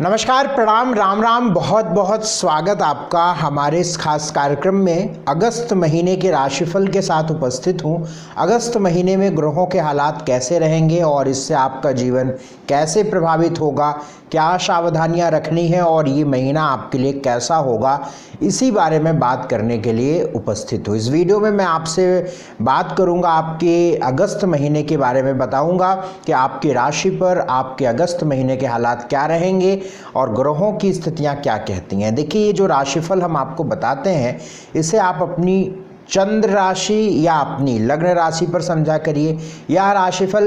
नमस्कार, प्रणाम, राम राम। बहुत बहुत स्वागत आपका हमारे इस खास कार्यक्रम में। अगस्त महीने के राशिफल के साथ उपस्थित हूँ। अगस्त महीने में ग्रहों के हालात कैसे रहेंगे और इससे आपका जीवन कैसे प्रभावित होगा, क्या सावधानियां रखनी है और ये महीना आपके लिए कैसा होगा, इसी बारे में बात करने के लिए उपस्थित हूँ। इस वीडियो में मैं आपसे बात करूँगा, आपके अगस्त महीने के बारे में बताऊँगा कि आपकी राशि पर आपके अगस्त महीने के हालात क्या रहेंगे और ग्रहों की स्थितियां क्या कहती हैं। देखिए, ये जो राशिफल हम आपको बताते हैं, इसे आप अपनी चंद्र राशि या अपनी लग्न राशि पर समझा करिए। यह राशिफल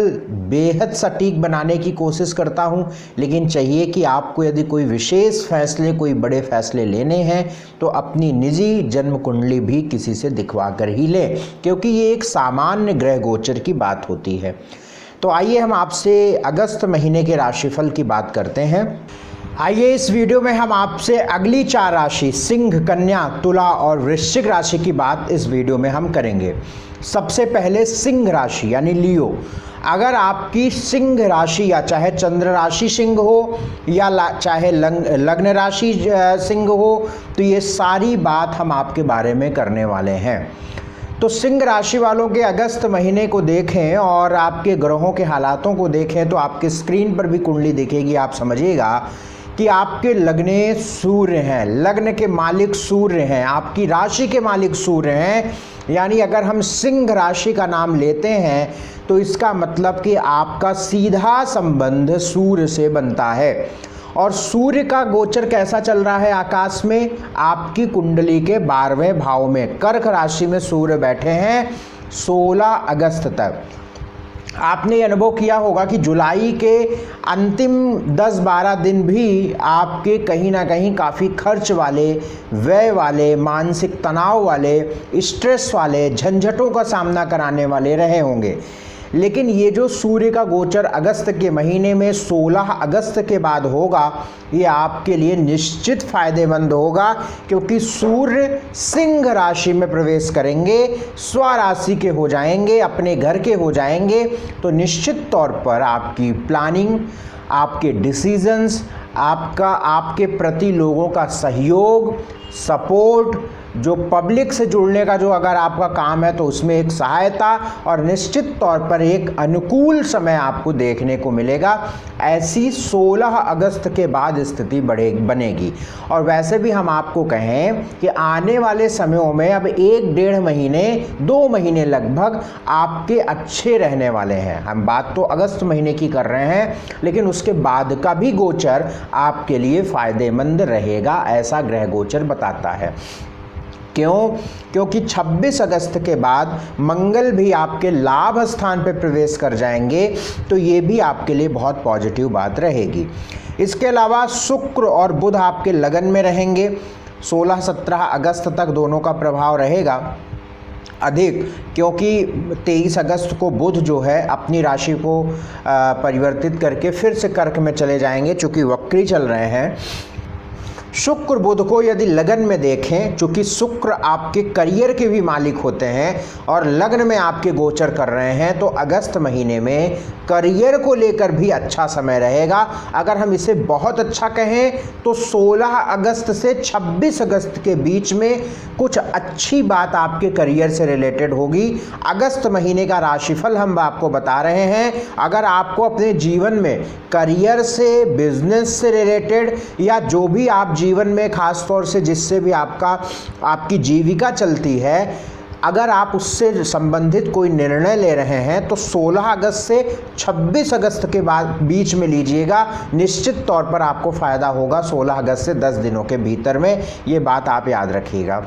बेहद सटीक बनाने की कोशिश करता हूं, लेकिन चाहिए कि आपको यदि कोई विशेष फैसले, कोई बड़े फैसले लेने हैं तो अपनी निजी जन्म कुंडली भी किसी से दिखवा कर ही लें, क्योंकि ये एक सामान्य ग्रह गोचर की बात होती है। तो आइए हम आपसे अगस्त महीने के राशिफल की बात करते हैं। आइए इस वीडियो में हम आपसे अगली 4 राशि सिंह, कन्या, तुला और वृश्चिक राशि की बात इस वीडियो में हम करेंगे। सबसे पहले सिंह राशि यानी लियो। अगर आपकी सिंह राशि या चाहे चंद्र राशि सिंह हो या चाहे लग्न राशि सिंह हो, तो ये सारी बात हम आपके बारे में करने वाले हैं। तो सिंह राशि वालों के अगस्त महीने को देखें और आपके ग्रहों के हालातों को देखें तो आपके स्क्रीन पर भी कुंडली दिखेगी। आप समझिएगा कि आपके लग्ने सूर्य हैं, लग्न के मालिक सूर्य हैं, आपकी राशि के मालिक सूर्य हैं। यानी अगर हम सिंह राशि का नाम लेते हैं तो इसका मतलब कि आपका सीधा संबंध सूर्य से बनता है। और सूर्य का गोचर कैसा चल रहा है आकाश में? आपकी कुंडली के 12वें भाव में कर्क राशि में सूर्य बैठे हैं 16 अगस्त तक। आपने अनुभव किया होगा कि जुलाई के अंतिम 10-12 दिन भी आपके कहीं ना कहीं काफ़ी खर्च वाले, व्यय वाले, मानसिक तनाव वाले, स्ट्रेस वाले, झंझटों का सामना कराने वाले रहे होंगे। लेकिन ये जो सूर्य का गोचर अगस्त के महीने में 16 अगस्त के बाद होगा, ये आपके लिए निश्चित फायदेमंद होगा, क्योंकि सूर्य सिंह राशि में प्रवेश करेंगे, स्वराशि के हो जाएंगे, अपने घर के हो जाएंगे। तो निश्चित तौर पर आपकी प्लानिंग, आपके डिसीजंस, आपके प्रति लोगों का सहयोग, सपोर्ट, जो पब्लिक से जुड़ने का जो अगर आपका काम है तो उसमें एक सहायता और निश्चित तौर पर एक अनुकूल समय आपको देखने को मिलेगा। ऐसी 16 अगस्त के बाद स्थिति बनेगी। और वैसे भी हम आपको कहें कि आने वाले समयों में अब 1-1.5 महीने, 2 महीने लगभग आपके अच्छे रहने वाले हैं। हम बात तो अगस्त महीने की कर रहे हैं, लेकिन उसके बाद का भी गोचर आपके लिए फायदेमंद रहेगा, ऐसा ग्रह गोचर बताता है। क्यों? क्योंकि 26 अगस्त के बाद मंगल भी आपके लाभ स्थान पर प्रवेश कर जाएंगे, तो ये भी आपके लिए बहुत पॉजिटिव बात रहेगी। इसके अलावा शुक्र और बुध आपके लगन में रहेंगे। 16-17 अगस्त तक दोनों का प्रभाव रहेगा अधिक, क्योंकि 23 अगस्त को बुध जो है अपनी राशि को परिवर्तित करके फिर से कर्क में चले जाएंगे, चूँकि वक्री चल रहे हैं। शुक्र बुध को यदि लगन में देखें, चूँकि शुक्र आपके करियर के भी मालिक होते हैं और लग्न में आपके गोचर कर रहे हैं, तो अगस्त महीने में करियर को लेकर भी अच्छा समय रहेगा। अगर हम इसे बहुत अच्छा कहें तो 16 अगस्त से 26 अगस्त के बीच में कुछ अच्छी बात आपके करियर से रिलेटेड होगी। अगस्त महीने का राशिफल हम आपको बता रहे हैं। अगर आपको अपने जीवन में करियर से, बिजनेस से रिलेटेड या जो भी आप जीवन में खास तौर से जिससे भी आपकी जीविका चलती है, अगर आप उससे संबंधित कोई निर्णय ले रहे हैं तो 16 अगस्त से 26 अगस्त के बाद बीच में लीजिएगा। निश्चित तौर पर आपको फ़ायदा होगा 16 अगस्त से 10 दिनों के भीतर में, ये बात आप याद रखिएगा।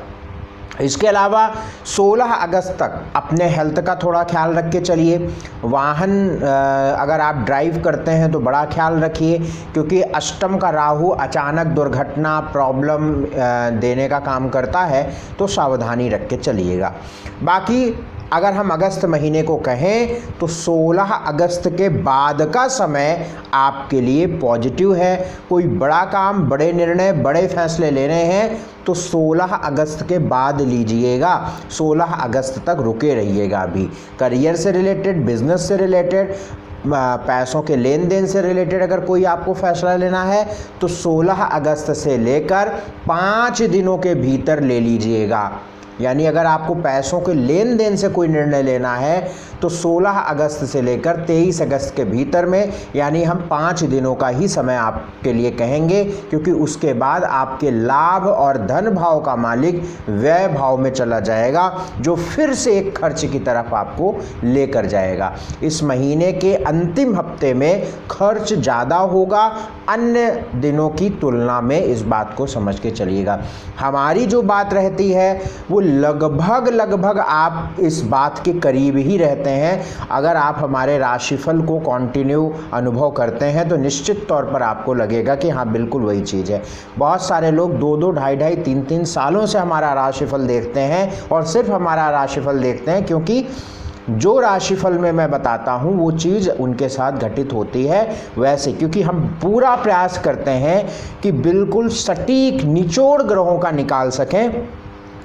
इसके अलावा 16 अगस्त तक अपने हेल्थ का थोड़ा ख्याल रख के चलिए। वाहन अगर आप ड्राइव करते हैं तो बड़ा ख्याल रखिए, क्योंकि अष्टम का राहु अचानक दुर्घटना, प्रॉब्लम देने का काम करता है, तो सावधानी रख के चलिएगा। बाकी अगर हम अगस्त महीने को कहें तो 16 अगस्त के बाद का समय आपके लिए पॉजिटिव है। कोई बड़ा काम, बड़े निर्णय, बड़े फैसले लेने हैं तो 16 अगस्त के बाद लीजिएगा। 16 अगस्त तक रुके रहिएगा। अभी करियर से रिलेटेड, बिजनेस से रिलेटेड पैसों के लेन देन से रिलेटेड अगर कोई आपको फैसला लेना है तो 16 अगस्त से लेकर 5 दिनों के भीतर ले लीजिएगा। यानी अगर आपको पैसों के लेन देन से कोई निर्णय लेना है तो 16 अगस्त से लेकर 23 अगस्त के भीतर में, यानी हम 5 दिनों का ही समय आपके लिए कहेंगे, क्योंकि उसके बाद आपके लाभ और धन भाव का मालिक व्यय भाव में चला जाएगा, जो फिर से एक खर्च की तरफ आपको लेकर जाएगा। इस महीने के अंतिम हफ्ते में खर्च ज़्यादा होगा अन्य दिनों की तुलना में, इस बात को समझ के चलिएगा। हमारी जो बात रहती है वो लगभग आप इस बात के करीब ही रहते हैं। अगर आप हमारे राशिफल को कंटिन्यू अनुभव करते हैं तो निश्चित तौर पर आपको लगेगा कि हाँ बिल्कुल वही चीज़ है। बहुत सारे लोग 2-2, 2.5-2.5, 3-3 सालों से हमारा राशिफल देखते हैं और सिर्फ हमारा राशिफल देखते हैं क्योंकि जो राशिफल में मैं बताता हूँ वो चीज़ उनके साथ घटित होती है वैसे, क्योंकि हम पूरा प्रयास करते हैं कि बिल्कुल सटीक निचोड़ ग्रहों का निकाल सकें,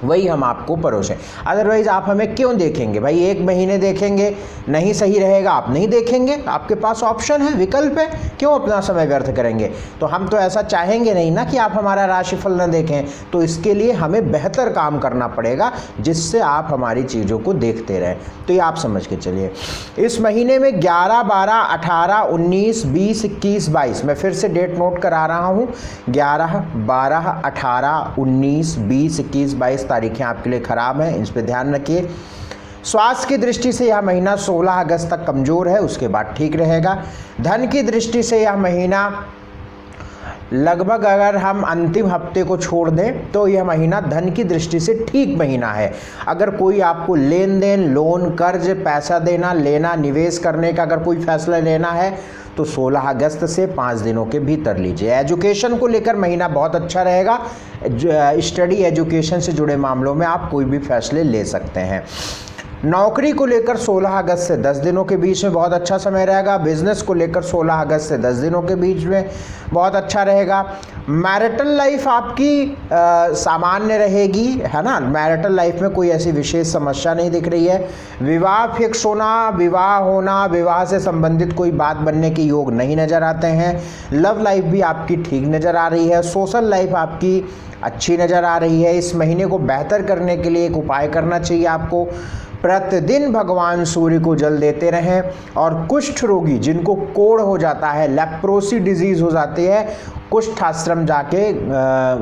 वही हम आपको परोसें। अदरवाइज़ आप हमें क्यों देखेंगे भाई? 1 महीने देखेंगे, नहीं सही रहेगा आप नहीं देखेंगे, आपके पास ऑप्शन है, विकल्प है, क्यों अपना समय व्यर्थ करेंगे? तो हम तो ऐसा चाहेंगे नहीं ना कि आप हमारा राशिफल न देखें। तो इसके लिए हमें बेहतर काम करना पड़ेगा जिससे आप हमारी चीज़ों को देखते रहें। तो ये आप समझ के चलिए। इस महीने में 11, 12, 18, 19, 20, 21, 22, मैं फिर से डेट नोट करा रहा हूँ। 11, 12, 18, 19, 20, 21, 22 तारीखें आपके लिए खराब हैं, इस पे ध्यान रखिए। स्वास्थ्य की दृष्टि से यह महीना 16 अगस्त तक कमज़ोर है, उसके बाद ठीक रहेगा। धन की दृष्टि से यह महीना लगभग, अगर हम अंतिम हफ्ते को छोड़ दें तो यह महीना धन की दृष्टि से ठीक महीना है। अगर कोई आपको लेन देन, लोन, कर्ज, पैसा देना, लेना, निवेश करने का अगर कोई फैसला लेना है तो 16 अगस्त से 5 दिनों के भीतर लीजिए। एजुकेशन को लेकर महीना बहुत अच्छा रहेगा। स्टडी एजुकेशन से जुड़े मामलों में आप कोई भी फैसले ले सकते हैं। नौकरी को लेकर 16 अगस्त से 10 दिनों के बीच में बहुत अच्छा समय रहेगा। बिजनेस को लेकर 16 अगस्त से 10 दिनों के बीच में बहुत अच्छा रहेगा। मैरिटल लाइफ आपकी सामान्य रहेगी, है ना। मैरिटल लाइफ में कोई ऐसी विशेष समस्या नहीं दिख रही है। विवाह फिक्स होना, विवाह होना, विवाह से संबंधित कोई बात बनने के योग नहीं नज़र आते हैं। लव लाइफ भी आपकी ठीक नज़र आ रही है। सोशल लाइफ आपकी अच्छी नज़र आ रही है। इस महीने को बेहतर करने के लिए एक उपाय करना चाहिए आपको। प्रतिदिन भगवान सूर्य को जल देते रहें और कुष्ठ रोगी जिनको कोढ़ हो जाता है, लेप्रोसी डिजीज़ हो जाती है, कुष्ठ आश्रम जाके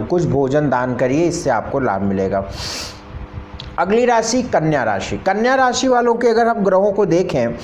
कुछ भोजन दान करिए, इससे आपको लाभ मिलेगा। अगली राशि कन्या राशि। कन्या राशि वालों के अगर हम ग्रहों को देखें,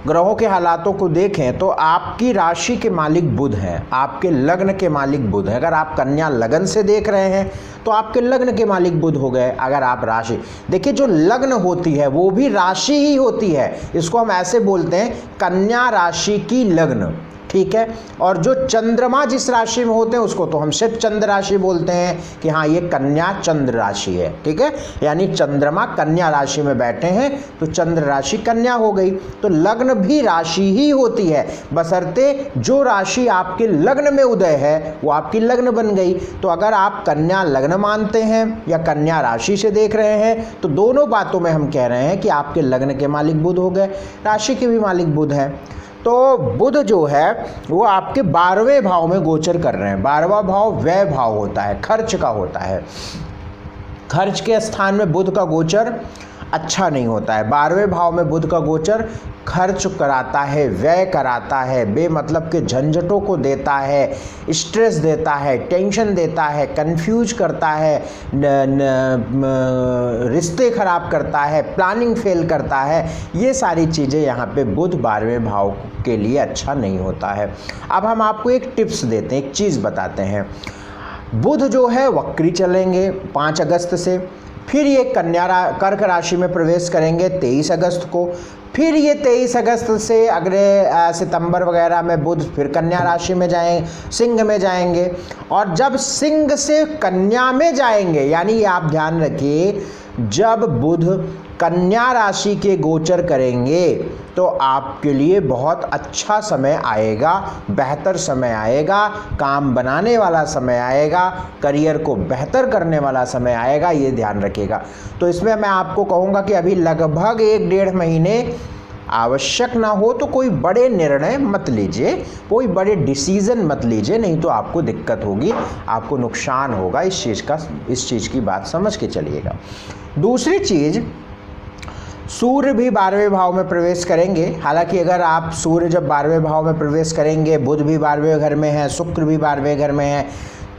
ग्रहों के हालातों को देखें तो आपकी राशि के मालिक बुध हैं, आपके लग्न के मालिक बुध हैं। अगर आप कन्या लगन से देख रहे हैं तो आपके लग्न के मालिक बुध हो गए। अगर आप राशि देखिए, जो लग्न होती है वो भी राशि ही होती है, इसको हम ऐसे बोलते हैं कन्या राशि की लग्न, ठीक है। और जो चंद्रमा जिस राशि में होते हैं उसको तो हम सिर्फ चंद्र राशि बोलते हैं कि हाँ ये कन्या चंद्र राशि है, ठीक है। यानी चंद्रमा कन्या राशि में बैठे हैं तो चंद्र राशि कन्या हो गई। तो लग्न भी राशि ही होती है, बशर्ते जो राशि आपके लग्न में उदय है वो आपकी लग्न बन गई। तो अगर आप कन्या लग्न मानते हैं या कन्या राशि से देख रहे हैं तो दोनों बातों में हम कह रहे हैं कि आपके लग्न के मालिक बुध हो गए, राशि के भी मालिक बुध हैं। तो बुध जो है वो आपके 12वें भाव में गोचर कर रहे हैं। 12वां भाव व्यय भाव होता है, खर्च का होता है। खर्च के स्थान में बुध का गोचर अच्छा नहीं होता है। 12वें भाव में बुध का गोचर खर्च कराता है, व्यय कराता है, बेमतलब के झंझटों को देता है, स्ट्रेस देता है, टेंशन देता है, कंफ्यूज करता है, रिश्ते खराब करता है, प्लानिंग फेल करता है। ये सारी चीज़ें यहाँ पे बुध 12वें भाव के लिए अच्छा नहीं होता है। अब हम आपको एक टिप्स देते हैं, एक चीज़ बताते हैं। बुध जो है वक्री चलेंगे 5 अगस्त से, फिर ये कर्क राशि में प्रवेश करेंगे 23 अगस्त को, फिर ये 23 अगस्त से अगले सितंबर वगैरह में बुध फिर कन्या राशि में जाएं, सिंह में जाएंगे। और जब सिंह से कन्या में जाएंगे, यानी ये आप ध्यान रखिए, जब बुध कन्या राशि के गोचर करेंगे तो आपके लिए बहुत अच्छा समय आएगा, बेहतर समय आएगा, काम बनाने वाला समय आएगा, करियर को बेहतर करने वाला समय आएगा, ये ध्यान रखिएगा। तो इसमें मैं आपको कहूँगा कि अभी लगभग 1-1.5 महीने आवश्यक ना हो तो कोई बड़े निर्णय मत लीजिए, कोई बड़े डिसीजन मत लीजिए, नहीं तो आपको दिक्कत होगी, आपको नुकसान होगा। इस चीज़ की बात समझ के चलिएगा। दूसरी चीज़, सूर्य भी 12वें भाव में प्रवेश करेंगे। हालांकि अगर आप सूर्य जब 12वें भाव में प्रवेश करेंगे, बुध भी 12वें घर में है, शुक्र भी 12वें घर में है,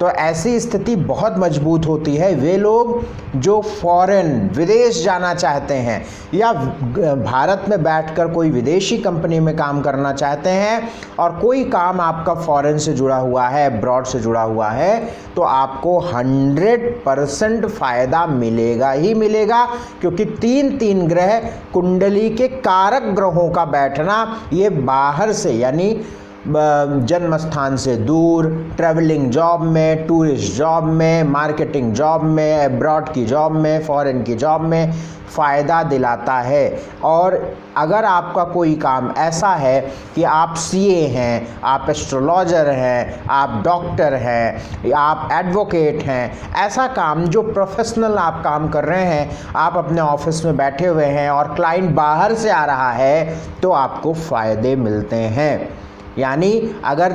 तो ऐसी स्थिति बहुत मजबूत होती है। वे लोग जो फॉरेन विदेश जाना चाहते हैं या भारत में बैठकर कोई विदेशी कंपनी में काम करना चाहते हैं और कोई काम आपका फॉरेन से जुड़ा हुआ है, अब्रॉड से जुड़ा हुआ है, तो आपको 100% फ़ायदा मिलेगा ही मिलेगा, क्योंकि 3 ग्रह कुंडली के कारक ग्रहों का बैठना, ये बाहर से यानी जन्म स्थान से दूर, ट्रैवलिंग जॉब में, टूरिस्ट जॉब में, मार्केटिंग जॉब में, अब्रॉड की जॉब में, फॉरेन की जॉब में फ़ायदा दिलाता है। और अगर आपका कोई काम ऐसा है कि आप सीए हैं, आप एस्ट्रोलॉजर हैं, आप डॉक्टर हैं, आप एडवोकेट हैं, ऐसा काम जो प्रोफेशनल आप काम कर रहे हैं, आप अपने ऑफिस में बैठे हुए हैं और क्लाइंट बाहर से आ रहा है, तो आपको फ़ायदे मिलते हैं। यानी अगर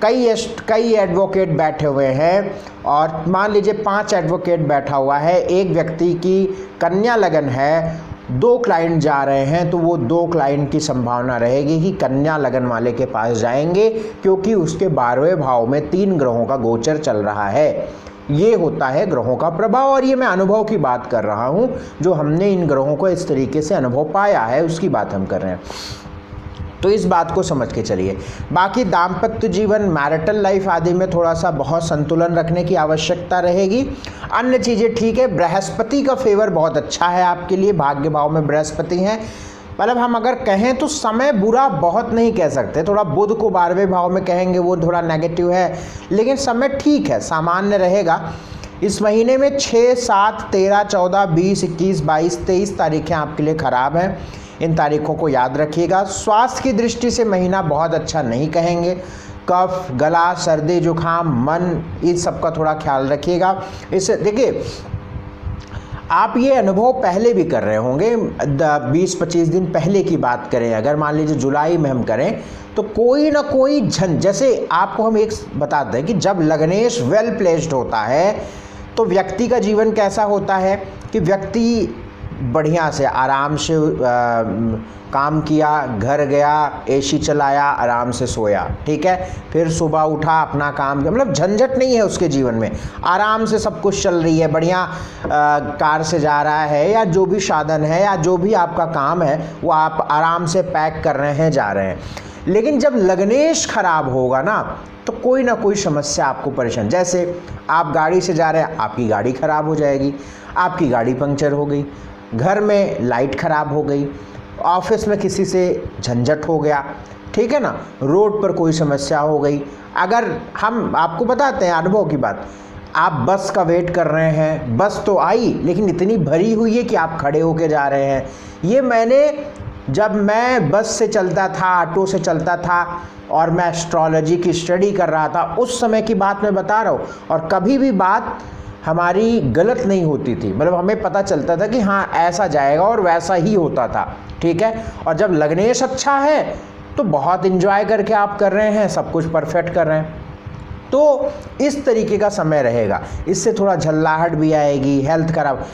कई एडवोकेट बैठे हुए हैं और मान लीजिए 5 एडवोकेट बैठा हुआ है, एक व्यक्ति की कन्या लगन है, 2 क्लाइंट जा रहे हैं, तो वो 2 क्लाइंट की संभावना रहेगी कि कन्या लगन वाले के पास जाएंगे, क्योंकि उसके 12वें भाव में 3 ग्रहों का गोचर चल रहा है। ये होता है ग्रहों का प्रभाव, और ये मैं अनुभव की बात कर रहा हूँ, जो हमने इन ग्रहों को इस तरीके से अनुभव पाया है उसकी बात हम कर रहे हैं। तो इस बात को समझ के चलिए। बाकी दाम्पत्य जीवन, मैरिटल लाइफ आदि में थोड़ा सा बहुत संतुलन रखने की आवश्यकता रहेगी। अन्य चीज़ें ठीक है। बृहस्पति का फेवर बहुत अच्छा है आपके लिए, भाग्य भाव में बृहस्पति हैं। मतलब हम अगर कहें तो समय बुरा बहुत नहीं कह सकते, थोड़ा बुध को 12वें भाव में कहेंगे, वो थोड़ा नेगेटिव है, लेकिन समय ठीक है, सामान्य रहेगा। इस महीने में 6, 7, 13, 14, 20, 21, 22, 23 तारीखें आपके लिए ख़राब हैं। इन तारीखों को याद रखिएगा। स्वास्थ्य की दृष्टि से महीना बहुत अच्छा नहीं कहेंगे। कफ, गला, सर्दी, जुखाम, मन, इन सब का थोड़ा ख्याल रखिएगा। इससे देखिए, आप ये अनुभव पहले भी कर रहे होंगे। 20-25 दिन पहले की बात करें, अगर मान लीजिए जुलाई में हम करें, तो कोई ना कोई जैसे आपको हम एक बताते हैं कि जब लग्नेश वेल प्लेस्ड होता है तो व्यक्ति का जीवन कैसा होता है कि व्यक्ति बढ़िया से आराम से काम किया, घर गया, एसी चलाया, आराम से सोया, ठीक है, फिर सुबह उठा, अपना काम किया, मतलब झंझट नहीं है उसके जीवन में, आराम से सब कुछ चल रही है, बढ़िया कार से जा रहा है या जो भी साधन है या जो भी आपका काम है वो आप आराम से पैक कर रहे हैं, जा रहे हैं। लेकिन जब लग्नेश खराब होगा ना, तो कोई ना कोई समस्या आपको परेशान, जैसे आप गाड़ी से जा रहे हैं, आपकी गाड़ी खराब हो जाएगी, आपकी गाड़ी पंक्चर हो गई, घर में लाइट खराब हो गई, ऑफिस में किसी से झंझट हो गया, ठीक है ना, रोड पर कोई समस्या हो गई। अगर हम आपको बताते हैं अनुभव की बात, आप बस का वेट कर रहे हैं, बस तो आई लेकिन इतनी भरी हुई है कि आप खड़े होके जा रहे हैं। ये मैंने जब मैं बस से चलता था, ऑटो से चलता था और मैं एस्ट्रोलॉजी की स्टडी कर रहा था, उस समय की बात मैं बता रहा हूँ, और कभी भी बात हमारी गलत नहीं होती थी, मतलब हमें पता चलता था कि हाँ ऐसा जाएगा और वैसा ही होता था, ठीक है। और जब लग्नेश अच्छा है तो बहुत इंजॉय करके आप कर रहे हैं, सब कुछ परफेक्ट कर रहे हैं, तो इस तरीके का समय रहेगा। इससे थोड़ा झल्लाहट भी आएगी, हेल्थ खराब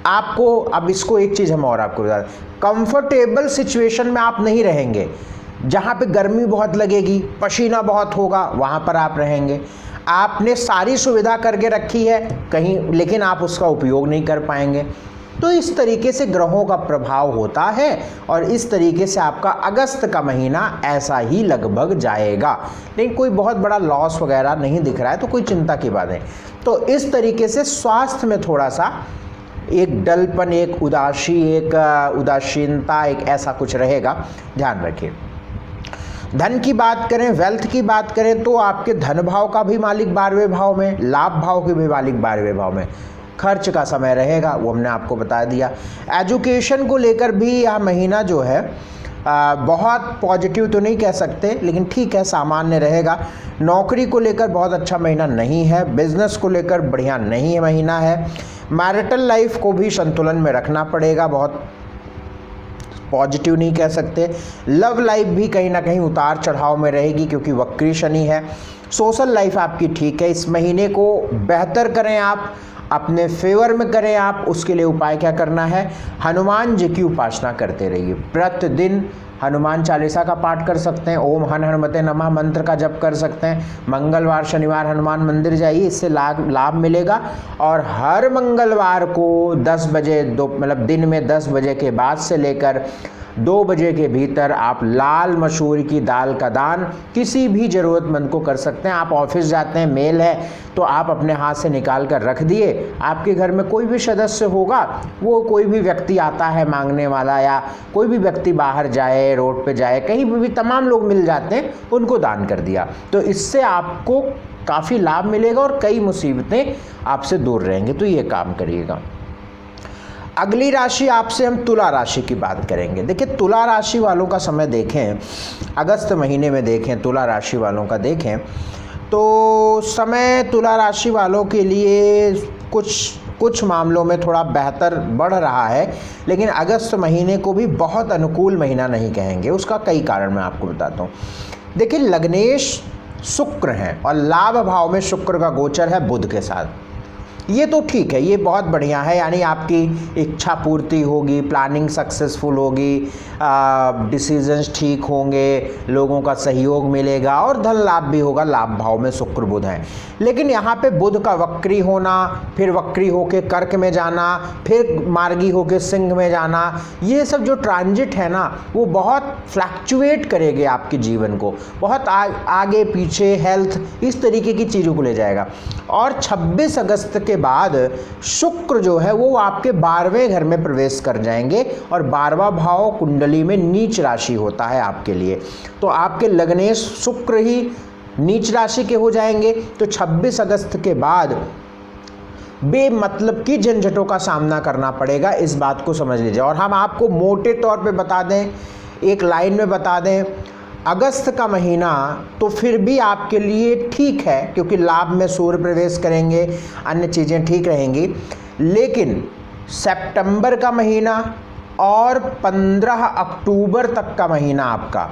आपको। अब इसको एक चीज़ हम और आपको बता दें, कंफर्टेबल सिचुएशन में आप नहीं रहेंगे। जहाँ पे गर्मी बहुत लगेगी, पसीना बहुत होगा, वहाँ पर आप रहेंगे। आपने सारी सुविधा करके रखी है कहीं, लेकिन आप उसका उपयोग नहीं कर पाएंगे। तो इस तरीके से ग्रहों का प्रभाव होता है और इस तरीके से आपका अगस्त का महीना ऐसा ही लगभग जाएगा, लेकिन कोई बहुत बड़ा लॉस वगैरह नहीं दिख रहा है, तो कोई चिंता की बात नहीं। तो इस तरीके से स्वास्थ्य में थोड़ा सा एक डलपन, एक उदासीनता, एक ऐसा कुछ रहेगा, ध्यान रखिए। धन की बात करें, वेल्थ की बात करें, तो आपके धन भाव का भी मालिक 12वें भाव में, लाभ भाव के भी मालिक 12वें भाव में। खर्च का समय रहेगा, वो हमने आपको बता दिया। एजुकेशन को लेकर भी यह महीना जो है बहुत पॉजिटिव तो नहीं कह सकते, लेकिन ठीक है, सामान्य रहेगा। नौकरी को लेकर बहुत अच्छा महीना नहीं है, बिजनेस को लेकर बढ़िया नहीं महीना है। मैरिटल लाइफ को भी संतुलन में रखना पड़ेगा, बहुत पॉजिटिव नहीं कह सकते। लव लाइफ भी कहीं ना कहीं उतार चढ़ाव में रहेगी क्योंकि वक्री शनि है। सोशल लाइफ आपकी ठीक है। इस महीने को बेहतर करें आप, अपने फेवर में करें आप। उसके लिए उपाय क्या करना है, हनुमान जी की उपासना करते रहिए। प्रतिदिन हनुमान चालीसा का पाठ कर सकते हैं, ओम हन हनुमते नमः मंत्र का जप कर सकते हैं। मंगलवार शनिवार हनुमान मंदिर जाइए, इससे लाभ मिलेगा। और हर मंगलवार को 10 बजे मतलब दिन में 10 बजे के बाद से लेकर 2 बजे के भीतर आप लाल मसूर की दाल का दान किसी भी ज़रूरतमंद को कर सकते हैं। आप ऑफिस जाते हैं, मेल है तो आप अपने हाथ से निकाल कर रख दिए। आपके घर में कोई भी सदस्य होगा, वो कोई भी व्यक्ति आता है मांगने वाला, या कोई भी व्यक्ति बाहर जाए, रोड पे जाए, कहीं भी तमाम लोग मिल जाते हैं, उनको दान कर दिया। तो इससे आपको काफ़ी लाभ मिलेगा और कई मुसीबतें आपसे दूर रहेंगे। तो ये काम करिएगा। अगली राशि आपसे हम तुला राशि की बात करेंगे। देखिए, तुला राशि वालों का समय देखें, अगस्त महीने में देखें, तुला राशि वालों का देखें तो समय तुला राशि वालों के लिए कुछ मामलों में थोड़ा बेहतर बढ़ रहा है, लेकिन अगस्त महीने को भी बहुत अनुकूल महीना नहीं कहेंगे। उसका कई कारण मैं आपको बताता हूँ। देखिए, लग्नेश शुक्र हैं और लाभ भाव में शुक्र का गोचर है बुध के साथ। ये तो ठीक है, ये बहुत बढ़िया है, यानी आपकी इच्छा पूर्ति होगी, प्लानिंग सक्सेसफुल होगी, डिसीजंस ठीक होंगे, लोगों का सहयोग मिलेगा और धन लाभ भी होगा। लाभ भाव में शुक्र बुध हैं। लेकिन यहाँ पे बुध का वक्री होना, फिर वक्री होके कर्क में जाना, फिर मार्गी होके सिंह में जाना, ये सब जो ट्रांजिट है ना, वो बहुत फ्लैक्चुएट करेंगे आपके जीवन को, बहुत आगे पीछे, हेल्थ, इस तरीके की चीज़ों को ले जाएगा। और 26 अगस्त के बाद शुक्र जो है वो आपके 12वें घर में प्रवेश कर जाएंगे और 12वां भाव कुंडली में नीच राशि होता है आपके लिए। तो आपके लग्नेश शुक्र ही नीच राशि के हो जाएंगे। तो 26 अगस्त के बाद बेमतलब की झंझटों का सामना करना पड़ेगा, इस बात को समझ लीजिए। और हम आपको मोटे तौर पे बता दें, एक लाइन में बता दें, अगस्त का महीना तो फिर भी आपके लिए ठीक है क्योंकि लाभ में सूर्य प्रवेश करेंगे, अन्य चीज़ें ठीक रहेंगी। लेकिन सितंबर का महीना और 15 अक्टूबर तक का महीना आपका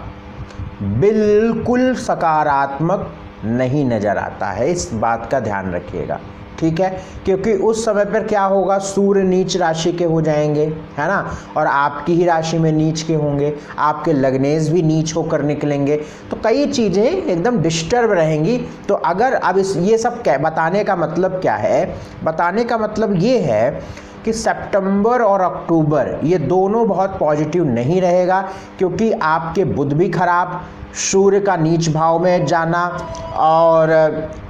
बिल्कुल सकारात्मक नहीं नज़र आता है, इस बात का ध्यान रखिएगा, ठीक है। क्योंकि उस समय पर क्या होगा, सूर्य नीच राशि के हो जाएंगे, है ना, और आपकी ही राशि में नीच के होंगे, आपके लग्नेश भी नीच होकर निकलेंगे, तो कई चीज़ें एकदम डिस्टर्ब रहेंगी। तो अगर अब ये सब बताने का मतलब क्या है, बताने का मतलब ये है कि सितंबर और अक्टूबर ये दोनों बहुत पॉजिटिव नहीं रहेगा, क्योंकि आपके बुध भी खराब, सूर्य का नीच भाव में जाना और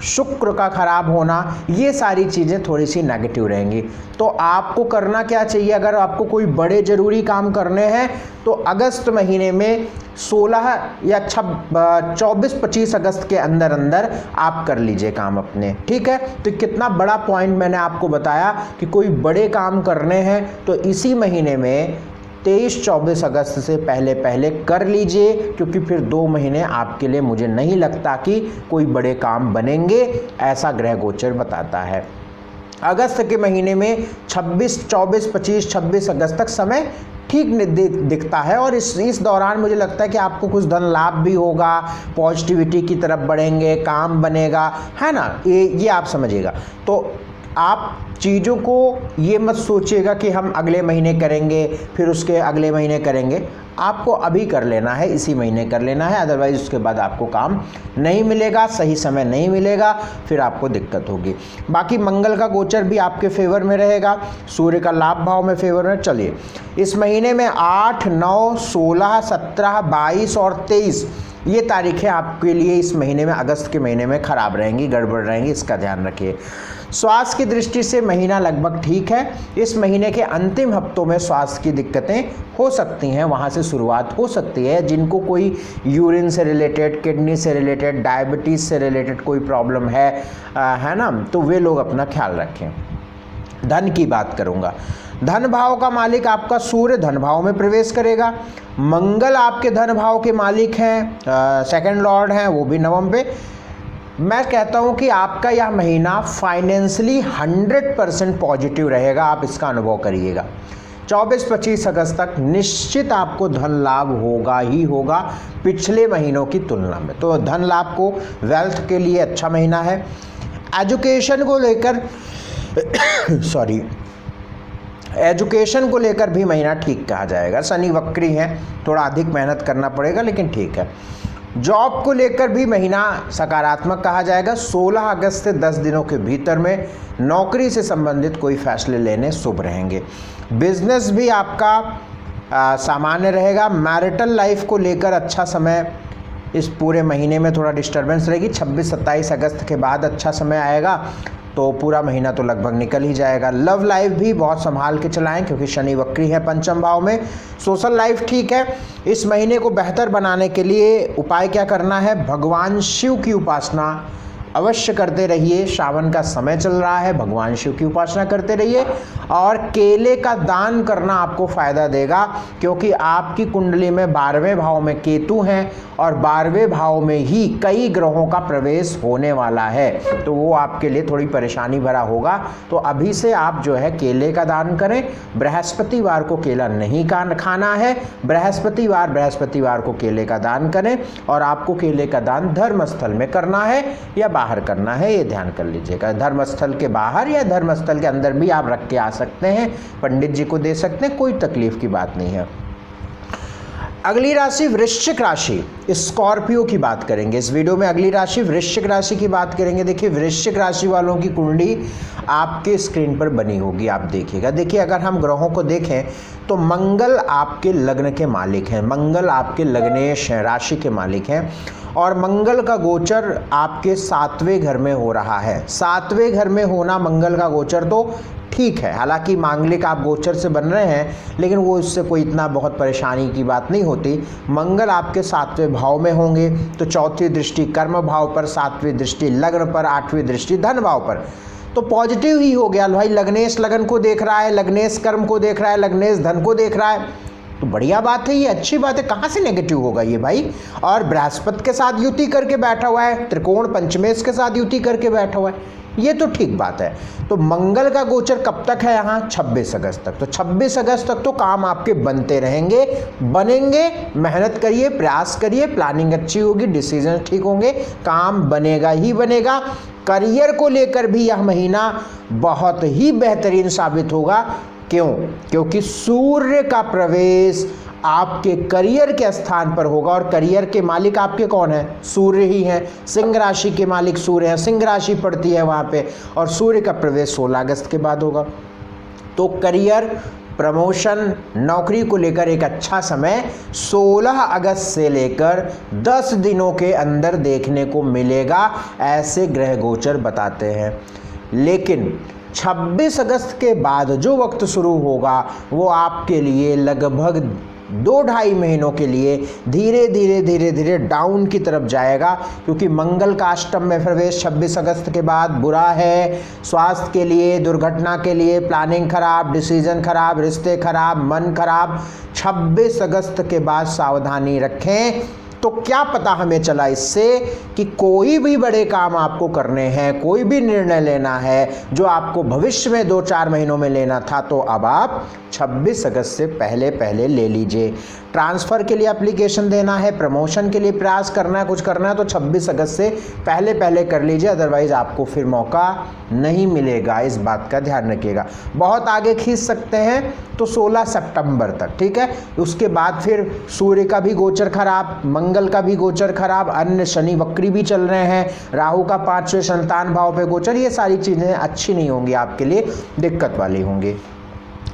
शुक्र का खराब होना, ये सारी चीज़ें थोड़ी सी नेगेटिव रहेंगी। तो आपको करना क्या चाहिए, अगर आपको कोई बड़े ज़रूरी काम करने हैं तो अगस्त महीने में 16 या 24-25 अगस्त के अंदर अंदर आप कर लीजिए काम अपने, ठीक है। तो कितना बड़ा पॉइंट मैंने आपको बताया कि कोई बड़े काम करने हैं तो इसी महीने में 23-24 अगस्त से पहले कर लीजिए, क्योंकि फिर 2 महीने आपके लिए मुझे नहीं लगता कि कोई बड़े काम बनेंगे, ऐसा ग्रह गोचर बताता है। अगस्त के महीने में 26 अगस्त तक समय ठीक दिखता है और इस दौरान मुझे लगता है कि आपको कुछ धन लाभ भी होगा, पॉजिटिविटी की तरफ बढ़ेंगे, काम बनेगा, है ना, ये आप समझिएगा। तो आप चीज़ों को ये मत सोचिएगा कि हम अगले महीने करेंगे, फिर उसके अगले महीने करेंगे, आपको अभी कर लेना है, इसी महीने कर लेना है, अदरवाइज़ उसके बाद आपको काम नहीं मिलेगा, सही समय नहीं मिलेगा, फिर आपको दिक्कत होगी। बाकी मंगल का गोचर भी आपके फेवर में रहेगा, सूर्य का लाभ भाव में फेवर में। चलिए, इस महीने में 8, 9, 16, 17, 22 और 23 ये तारीखें आपके लिए इस महीने में, अगस्त के महीने में खराब रहेंगी, गड़बड़ रहेंगी, इसका ध्यान रखिए। स्वास्थ्य की दृष्टि से महीना लगभग ठीक है। इस महीने के अंतिम हफ्तों में स्वास्थ्य की दिक्कतें हो सकती हैं, वहाँ से शुरुआत हो सकती है। जिनको कोई यूरिन से रिलेटेड, किडनी से रिलेटेड, डायबिटीज़ से रिलेटेड कोई प्रॉब्लम है ना, तो वे लोग अपना ख्याल रखें। धन की बात करूँगा, धन भाव का मालिक आपका सूर्य धन भाव में प्रवेश करेगा। मंगल आपके धन भाव के मालिक हैं, सेकंड लॉर्ड हैं, वो भी नवम पे। मैं कहता हूं कि आपका यह महीना फाइनेंशियली 100% पॉजिटिव रहेगा, आप इसका अनुभव करिएगा। 24-25 अगस्त तक निश्चित आपको धन लाभ होगा ही होगा पिछले महीनों की तुलना में। तो धन लाभ को, वेल्थ के लिए अच्छा महीना है। एजुकेशन को लेकर एजुकेशन को लेकर भी महीना ठीक कहा जाएगा। शनि वक्री है, थोड़ा अधिक मेहनत करना पड़ेगा लेकिन ठीक है। जॉब को लेकर भी महीना सकारात्मक कहा जाएगा। 16 अगस्त से 10 दिनों के भीतर में नौकरी से संबंधित कोई फैसले लेने शुभ रहेंगे। बिजनेस भी आपका सामान्य रहेगा। मैरिटल लाइफ को लेकर अच्छा समय इस पूरे महीने में, थोड़ा डिस्टर्बेंस रहेगी। 26-27 अगस्त के बाद अच्छा समय आएगा, तो पूरा महीना तो लगभग निकल ही जाएगा। लव लाइफ भी बहुत संभाल के चलाएं क्योंकि शनि वक्री है पंचम भाव में। सोशल लाइफ ठीक है। इस महीने को बेहतर बनाने के लिए उपाय क्या करना है? भगवान शिव की उपासना अवश्य करते रहिए। श्रावण का समय चल रहा है, भगवान शिव की उपासना करते रहिए और केले का दान करना आपको फायदा देगा क्योंकि आपकी कुंडली में 12वें भाव में केतु हैं और 12वें भाव में ही कई ग्रहों का प्रवेश होने वाला है, तो वो आपके लिए थोड़ी परेशानी भरा होगा। तो अभी से आप जो है केले का दान करें। बृहस्पतिवार को केला नहीं खाना है। बृहस्पतिवार को केले का दान करें और आपको केले का दान धर्मस्थल में करना है या बाहर करना है, ये ध्यान कर लीजिएगा। धर्मस्थल के बाहर या धर्मस्थल के अंदर भी आप रख के आ सकते हैं, पंडित जी को दे सकते हैं, कोई तकलीफ की बात नहीं है। अगली राशि वृश्चिक राशि, स्कॉर्पियो की बात करेंगे इस वीडियो में। अगली राशि वृश्चिक राशि की बात करेंगे। देखिए वृश्चिक राशि वालों की कुंडली आपके स्क्रीन पर बनी होगी, आप देखिएगा। देखिए अगर हम ग्रहों को देखें तो मंगल आपके लग्न के मालिक हैं, मंगल आपके लग्नेश हैं, राशि के मालिक हैं और मंगल का गोचर आपके 7वें घर में हो रहा है। 7वें घर में होना मंगल का गोचर तो ठीक है, हालांकि मांगलिक आप गोचर से बन रहे हैं लेकिन वो इससे कोई इतना बहुत परेशानी की बात नहीं होती। मंगल आपके 7वें भाव में होंगे तो चौथी दृष्टि कर्म भाव पर, 7वीं दृष्टि लग्न पर, 8वीं दृष्टि धन भाव पर, तो पॉजिटिव ही हो गया भाई। लग्नेश लगन को देख रहा है, लग्नेश कर्म को देख रहा है, लग्नेश धन को देख रहा है, तो बढ़िया बात है, ये अच्छी बात है। कहाँ से नेगेटिव होगा ये भाई? और बृहस्पति के साथ युति करके बैठा हुआ है, त्रिकोण पंचमेश के साथ युति करके बैठा हुआ है, ये तो ठीक बात है। तो मंगल का गोचर कब तक है यहाँ? 26 अगस्त तक। तो 26 अगस्त तक तो काम आपके बनते रहेंगे, बनेंगे। मेहनत करिए, प्रयास करिए, प्लानिंग अच्छी होगी, डिसीजन ठीक होंगे, काम बनेगा ही बनेगा। करियर को लेकर भी यह महीना बहुत ही बेहतरीन साबित होगा। क्यों? क्योंकि सूर्य का प्रवेश आपके करियर के स्थान पर होगा और करियर के मालिक आपके कौन है? सूर्य ही हैं। सिंह राशि के मालिक सूर्य हैं, सिंह राशि पड़ती है वहाँ पे और सूर्य का प्रवेश 16 अगस्त के बाद होगा। तो करियर, प्रमोशन, नौकरी को लेकर एक अच्छा समय 16 अगस्त से लेकर 10 दिनों के अंदर देखने को मिलेगा, ऐसे ग्रह गोचर बताते हैं। लेकिन 26 अगस्त के बाद जो वक्त शुरू होगा वो आपके लिए लगभग 2-2.5 महीनों के लिए धीरे धीरे डाउन की तरफ जाएगा क्योंकि मंगल का अष्टम में प्रवेश 26 अगस्त के बाद बुरा है। स्वास्थ्य के लिए, दुर्घटना के लिए, प्लानिंग खराब, डिसीजन खराब, रिश्ते खराब, मन खराब। 26 अगस्त के बाद सावधानी रखें। तो क्या पता हमें चला इससे कि कोई भी बड़े काम आपको करने हैं, कोई भी निर्णय लेना है जो आपको भविष्य में 2-4 महीनों में लेना था, तो अब आप 26 अगस्त से पहले ले लीजिए। ट्रांसफ़र के लिए एप्लीकेशन देना है, प्रमोशन के लिए प्रयास करना है, कुछ करना है तो 26 अगस्त से पहले कर लीजिए, अदरवाइज़ आपको फिर मौका नहीं मिलेगा। इस बात का ध्यान रखिएगा। बहुत आगे खींच सकते हैं तो 16 सितंबर तक, ठीक है। उसके बाद फिर सूर्य का भी गोचर खराब, मंगल का भी गोचर खराब, अन्य शनि वक्री भी चल रहे हैं, राहु का 5वें संतान भाव पे गोचर, ये सारी चीज़ें अच्छी नहीं होंगी, आपके लिए दिक्कत वाली होंगी।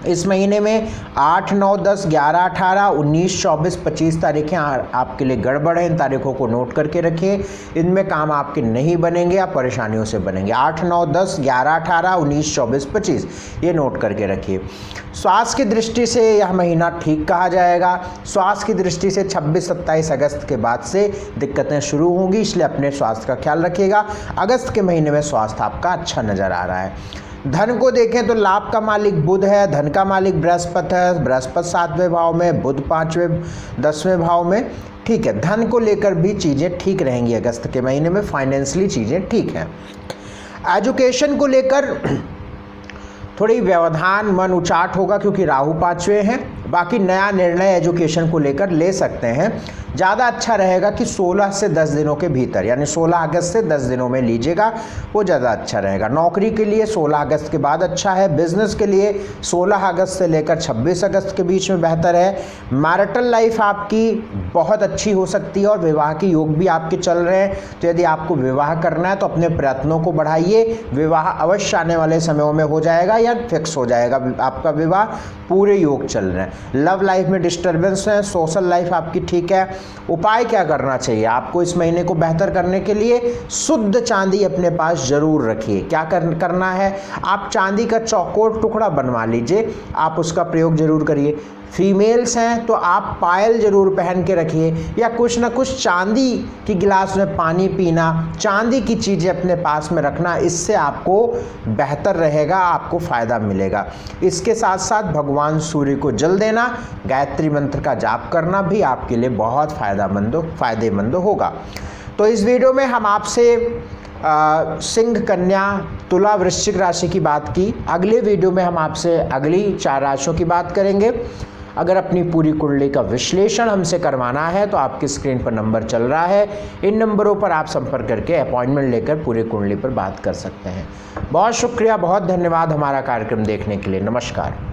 इस महीने में 8, 9, 10, 11, 18, 19, 24, 25 तारीखें आपके लिए गड़बड़ हैं। इन तारीखों को नोट करके रखिए, इनमें काम आपके नहीं बनेंगे, आप परेशानियों से बनेंगे। 8, 9, 10, 11, 18, 19, 24, 25 ये नोट करके रखिए। स्वास्थ्य की दृष्टि से यह महीना ठीक कहा जाएगा। स्वास्थ्य की दृष्टि से 26-27 अगस्त के बाद से दिक्कतें शुरू होंगी, इसलिए अपने स्वास्थ्य का ख्याल रखिएगा। अगस्त के महीने में स्वास्थ्य आपका अच्छा नज़र आ रहा है। धन को देखें तो लाभ का मालिक बुध है, धन का मालिक बृहस्पति है। बृहस्पति 7वें भाव में, बुध 5वें 10वें भाव में, ठीक है। धन को लेकर भी चीज़ें ठीक रहेंगी अगस्त के महीने में, फाइनेंशियली चीज़ें ठीक हैं। एजुकेशन को लेकर थोड़ी व्यवधान, मन उचाट होगा क्योंकि राहु 5वें हैं। बाकी नया निर्णय एजुकेशन को लेकर ले सकते हैं। ज़्यादा अच्छा रहेगा कि 16 से 10 दिनों के भीतर, यानी 16 अगस्त से 10 दिनों में लीजिएगा, वो ज़्यादा अच्छा रहेगा। नौकरी के लिए 16 अगस्त के बाद अच्छा है। बिजनेस के लिए 16 अगस्त से लेकर 26 अगस्त के बीच में बेहतर है। मैरिटल लाइफ आपकी बहुत अच्छी हो सकती है और विवाह के योग भी आपके चल रहे हैं। तो यदि आपको विवाह करना है तो अपने प्रयत्नों को बढ़ाइए। विवाह अवश्य आने वाले समयों में हो जाएगा या फिक्स हो जाएगा, आपका विवाह पूरे योग चल रहे हैं। लव लाइफ में डिस्टर्बेंस है, सोशल लाइफ आपकी ठीक है। उपाय क्या करना चाहिए आपको इस महीने को बेहतर करने के लिए? शुद्ध चांदी अपने पास जरूर रखिए। क्या करना है, आप चांदी का चौकोर टुकड़ा बनवा लीजिए, आप उसका प्रयोग जरूर करिए। फीमेल्स हैं तो आप पायल जरूर पहन के रखिए, या कुछ ना कुछ चांदी की गिलास में पानी पीना, चांदी की चीज़ें अपने पास में रखना, इससे आपको बेहतर रहेगा, आपको फ़ायदा मिलेगा। इसके साथ साथ भगवान सूर्य को जल देना, गायत्री मंत्र का जाप करना भी आपके लिए बहुत फ़ायदेमंद होगा। तो इस वीडियो में हम आपसे सिंह, कन्या, तुला, वृश्चिक राशि की बात की। अगले वीडियो में हम आपसे अगली 4 राशियों की बात करेंगे। अगर अपनी पूरी कुंडली का विश्लेषण हमसे करवाना है तो आपकी स्क्रीन पर नंबर चल रहा है, इन नंबरों पर आप संपर्क करके अपॉइंटमेंट लेकर पूरी कुंडली पर बात कर सकते हैं। बहुत शुक्रिया, बहुत धन्यवाद हमारा कार्यक्रम देखने के लिए। नमस्कार।